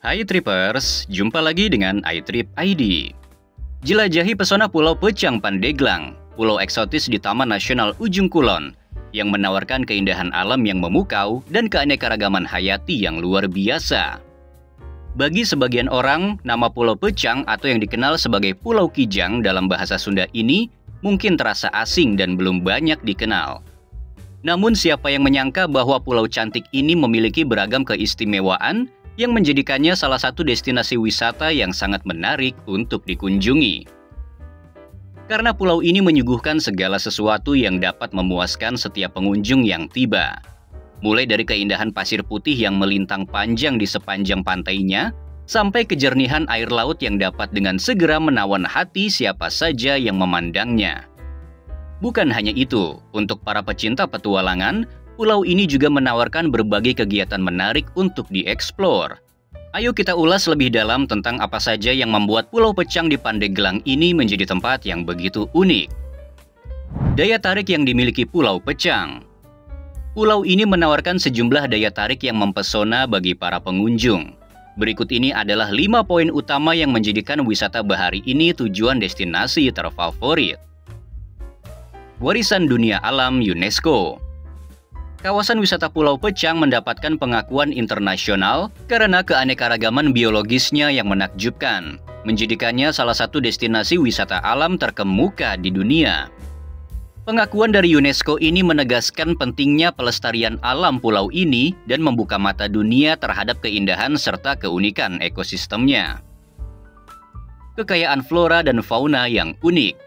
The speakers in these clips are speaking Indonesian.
Hai Trippers, jumpa lagi dengan iTrip ID. Jelajahi pesona Pulau Pecang Pandeglang, pulau eksotis di Taman Nasional Ujung Kulon, yang menawarkan keindahan alam yang memukau dan keanekaragaman hayati yang luar biasa. Bagi sebagian orang, nama Pulau Pecang atau yang dikenal sebagai Pulau Kijang dalam bahasa Sunda ini mungkin terasa asing dan belum banyak dikenal. Namun siapa yang menyangka bahwa pulau cantik ini memiliki beragam keistimewaan yang menjadikannya salah satu destinasi wisata yang sangat menarik untuk dikunjungi. Karena pulau ini menyuguhkan segala sesuatu yang dapat memuaskan setiap pengunjung yang tiba. Mulai dari keindahan pasir putih yang melintang panjang di sepanjang pantainya, sampai kejernihan air laut yang dapat dengan segera menawan hati siapa saja yang memandangnya. Bukan hanya itu, untuk para pecinta petualangan, pulau ini juga menawarkan berbagai kegiatan menarik untuk dieksplor. Ayo kita ulas lebih dalam tentang apa saja yang membuat Pulau Pecang di Pandeglang ini menjadi tempat yang begitu unik. Daya tarik yang dimiliki Pulau Pecang. Pulau ini menawarkan sejumlah daya tarik yang mempesona bagi para pengunjung. Berikut ini adalah 5 poin utama yang menjadikan wisata bahari ini tujuan destinasi terfavorit. Warisan Dunia Alam UNESCO. Kawasan wisata Pulau Pecang mendapatkan pengakuan internasional karena keanekaragaman biologisnya yang menakjubkan, menjadikannya salah satu destinasi wisata alam terkemuka di dunia. Pengakuan dari UNESCO ini menegaskan pentingnya pelestarian alam pulau ini dan membuka mata dunia terhadap keindahan serta keunikan ekosistemnya. Kekayaan flora dan fauna yang unik.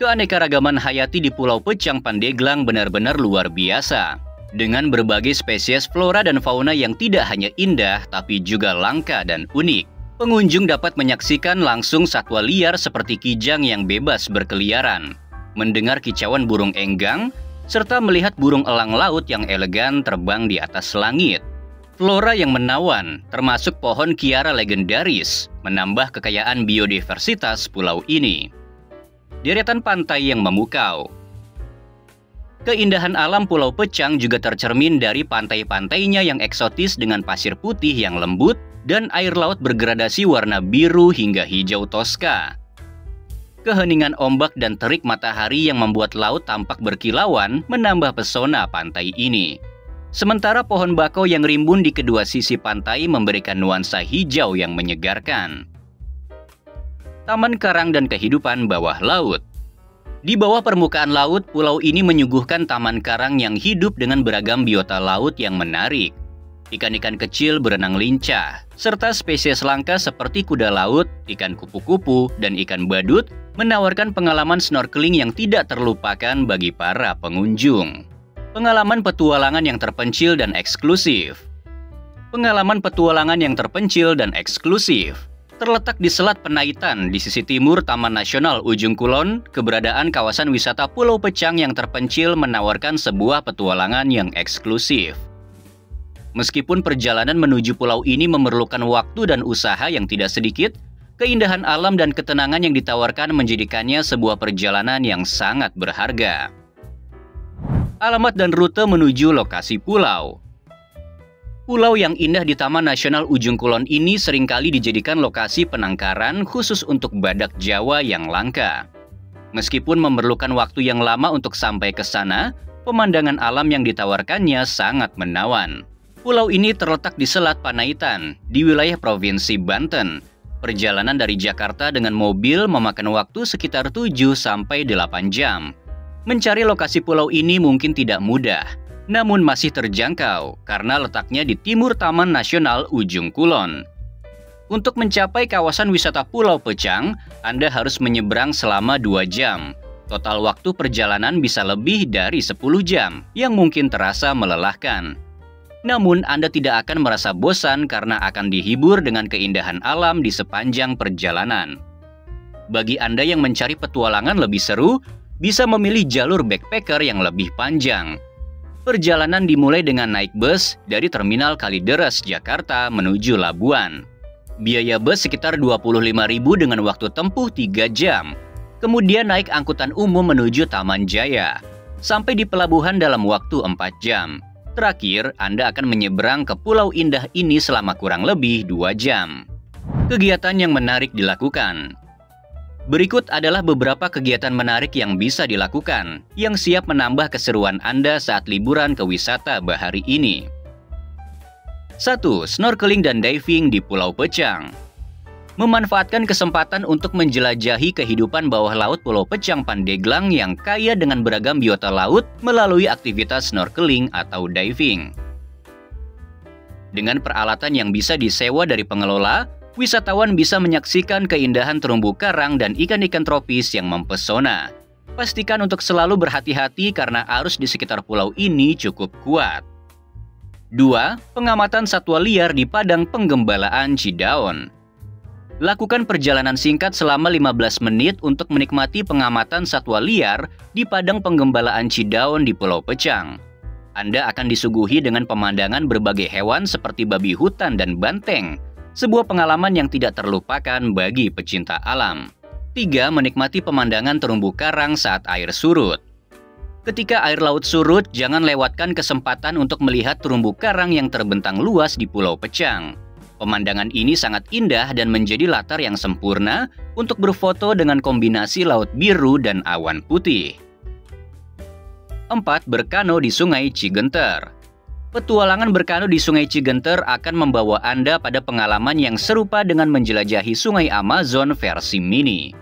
Keanekaragaman hayati di Pulau Pecang Pandeglang benar-benar luar biasa. Dengan berbagai spesies flora dan fauna yang tidak hanya indah, tapi juga langka dan unik. Pengunjung dapat menyaksikan langsung satwa liar seperti kijang yang bebas berkeliaran, mendengar kicauan burung enggang, serta melihat burung elang laut yang elegan terbang di atas langit. Flora yang menawan, termasuk pohon kiara legendaris, menambah kekayaan biodiversitas pulau ini. Deretan pantai yang memukau. Keindahan alam Pulau Pecang juga tercermin dari pantai-pantainya yang eksotis dengan pasir putih yang lembut dan air laut bergradasi warna biru hingga hijau toska. Keheningan ombak dan terik matahari yang membuat laut tampak berkilauan menambah pesona pantai ini. Sementara pohon bakau yang rimbun di kedua sisi pantai memberikan nuansa hijau yang menyegarkan. Taman Karang dan Kehidupan Bawah Laut. Di bawah permukaan laut, pulau ini menyuguhkan taman karang yang hidup dengan beragam biota laut yang menarik. Ikan-ikan kecil berenang lincah, serta spesies langka seperti kuda laut, ikan kupu-kupu, dan ikan badut menawarkan pengalaman snorkeling yang tidak terlupakan bagi para pengunjung. Pengalaman petualangan yang terpencil dan eksklusif. Pengalaman petualangan yang terpencil dan eksklusif. Terletak di Selat Penaitan di sisi timur Taman Nasional Ujung Kulon, keberadaan kawasan wisata Pulau Pecang yang terpencil menawarkan sebuah petualangan yang eksklusif. Meskipun perjalanan menuju pulau ini memerlukan waktu dan usaha yang tidak sedikit, keindahan alam dan ketenangan yang ditawarkan menjadikannya sebuah perjalanan yang sangat berharga. Alamat dan rute menuju lokasi pulau. Pulau yang indah di Taman Nasional Ujung Kulon ini seringkali dijadikan lokasi penangkaran khusus untuk badak Jawa yang langka. Meskipun memerlukan waktu yang lama untuk sampai ke sana, pemandangan alam yang ditawarkannya sangat menawan. Pulau ini terletak di Selat Panaitan, di wilayah Provinsi Banten. Perjalanan dari Jakarta dengan mobil memakan waktu sekitar 7-8 jam. Mencari lokasi pulau ini mungkin tidak mudah, namun masih terjangkau karena letaknya di timur Taman Nasional Ujung Kulon. Untuk mencapai kawasan wisata Pulau Pecang, Anda harus menyeberang selama 2 jam. Total waktu perjalanan bisa lebih dari 10 jam, yang mungkin terasa melelahkan. Namun Anda tidak akan merasa bosan karena akan dihibur dengan keindahan alam di sepanjang perjalanan. Bagi Anda yang mencari petualangan lebih seru, bisa memilih jalur backpacker yang lebih panjang. Perjalanan dimulai dengan naik bus dari Terminal Kalideres, Jakarta menuju Labuan. Biaya bus sekitar Rp25.000 dengan waktu tempuh 3 jam. Kemudian naik angkutan umum menuju Taman Jaya. Sampai di pelabuhan dalam waktu 4 jam. Terakhir, Anda akan menyeberang ke pulau indah ini selama kurang lebih 2 jam. Kegiatan yang menarik dilakukan. Berikut adalah beberapa kegiatan menarik yang bisa dilakukan, yang siap menambah keseruan Anda saat liburan ke wisata bahari ini. 1. Snorkeling dan diving di Pulau Pecang. Memanfaatkan kesempatan untuk menjelajahi kehidupan bawah laut Pulau Pecang Pandeglang yang kaya dengan beragam biota laut melalui aktivitas snorkeling atau diving. Dengan peralatan yang bisa disewa dari pengelola, wisatawan bisa menyaksikan keindahan terumbu karang dan ikan-ikan tropis yang mempesona. Pastikan untuk selalu berhati-hati karena arus di sekitar pulau ini cukup kuat. 2. Pengamatan satwa liar di Padang Penggembalaan Cidaon. Lakukan perjalanan singkat selama 15 menit untuk menikmati pengamatan satwa liar di Padang Penggembalaan Cidaon di Pulau Pecang. Anda akan disuguhi dengan pemandangan berbagai hewan seperti babi hutan dan banteng, sebuah pengalaman yang tidak terlupakan bagi pecinta alam. 3. Menikmati pemandangan terumbu karang saat air surut. Ketika air laut surut, jangan lewatkan kesempatan untuk melihat terumbu karang yang terbentang luas di Pulau Pecang. Pemandangan ini sangat indah dan menjadi latar yang sempurna untuk berfoto dengan kombinasi laut biru dan awan putih. 4. Berkano di Sungai Cigenter. Petualangan berkano di Sungai Cigenter akan membawa Anda pada pengalaman yang serupa dengan menjelajahi Sungai Amazon versi mini.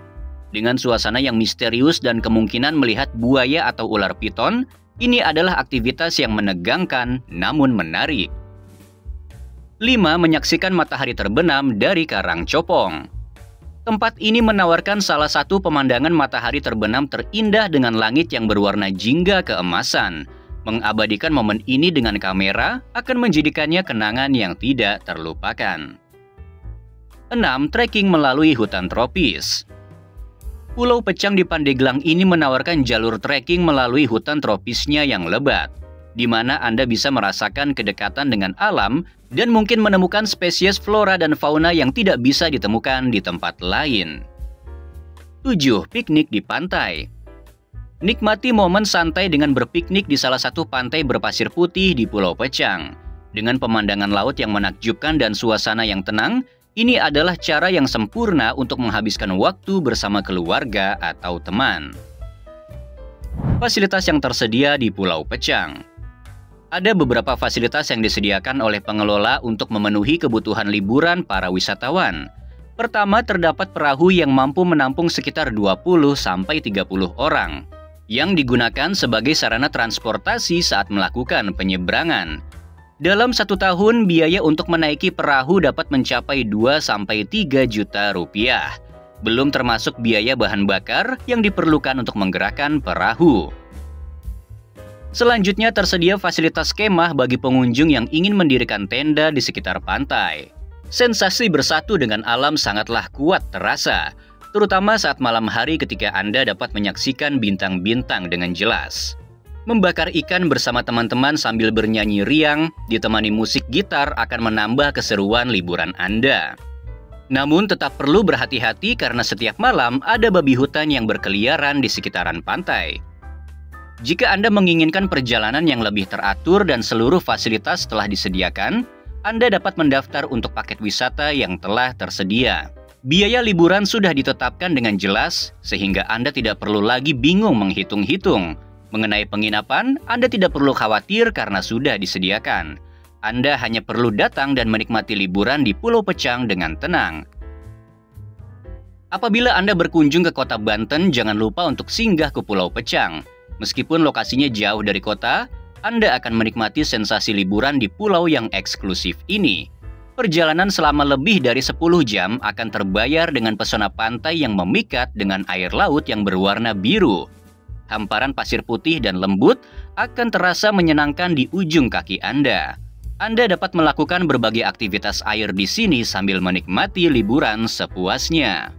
Dengan suasana yang misterius dan kemungkinan melihat buaya atau ular piton, ini adalah aktivitas yang menegangkan namun menarik. 5. Menyaksikan matahari terbenam dari Karang Copong. Tempat ini menawarkan salah satu pemandangan matahari terbenam terindah dengan langit yang berwarna jingga keemasan. Mengabadikan momen ini dengan kamera akan menjadikannya kenangan yang tidak terlupakan. 6. Trekking melalui hutan tropis. Pulau Pecang di Pandeglang ini menawarkan jalur trekking melalui hutan tropisnya yang lebat, di mana Anda bisa merasakan kedekatan dengan alam dan mungkin menemukan spesies flora dan fauna yang tidak bisa ditemukan di tempat lain. 7. Piknik di pantai. Nikmati momen santai dengan berpiknik di salah satu pantai berpasir putih di Pulau Pecang. Dengan pemandangan laut yang menakjubkan dan suasana yang tenang, ini adalah cara yang sempurna untuk menghabiskan waktu bersama keluarga atau teman. Fasilitas yang tersedia di Pulau Pecang. Ada beberapa fasilitas yang disediakan oleh pengelola untuk memenuhi kebutuhan liburan para wisatawan. Pertama, terdapat perahu yang mampu menampung sekitar 20-30 orang, yang digunakan sebagai sarana transportasi saat melakukan penyeberangan. Dalam 1 tahun, biaya untuk menaiki perahu dapat mencapai 2-3 juta rupiah. Belum termasuk biaya bahan bakar yang diperlukan untuk menggerakkan perahu. Selanjutnya tersedia fasilitas kemah bagi pengunjung yang ingin mendirikan tenda di sekitar pantai. Sensasi bersatu dengan alam sangatlah kuat terasa, terutama saat malam hari ketika Anda dapat menyaksikan bintang-bintang dengan jelas. Membakar ikan bersama teman-teman sambil bernyanyi riang, ditemani musik gitar akan menambah keseruan liburan Anda. Namun tetap perlu berhati-hati karena setiap malam ada babi hutan yang berkeliaran di sekitaran pantai. Jika Anda menginginkan perjalanan yang lebih teratur dan seluruh fasilitas telah disediakan, Anda dapat mendaftar untuk paket wisata yang telah tersedia. Biaya liburan sudah ditetapkan dengan jelas, sehingga Anda tidak perlu lagi bingung menghitung-hitung. Mengenai penginapan, Anda tidak perlu khawatir karena sudah disediakan. Anda hanya perlu datang dan menikmati liburan di Pulau Pecang dengan tenang. Apabila Anda berkunjung ke kota Banten, jangan lupa untuk singgah ke Pulau Pecang. Meskipun lokasinya jauh dari kota, Anda akan menikmati sensasi liburan di pulau yang eksklusif ini. Perjalanan selama lebih dari 10 jam akan terbayar dengan pesona pantai yang memikat dengan air laut yang berwarna biru. Hamparan pasir putih dan lembut akan terasa menyenangkan di ujung kaki Anda. Anda dapat melakukan berbagai aktivitas air di sini sambil menikmati liburan sepuasnya.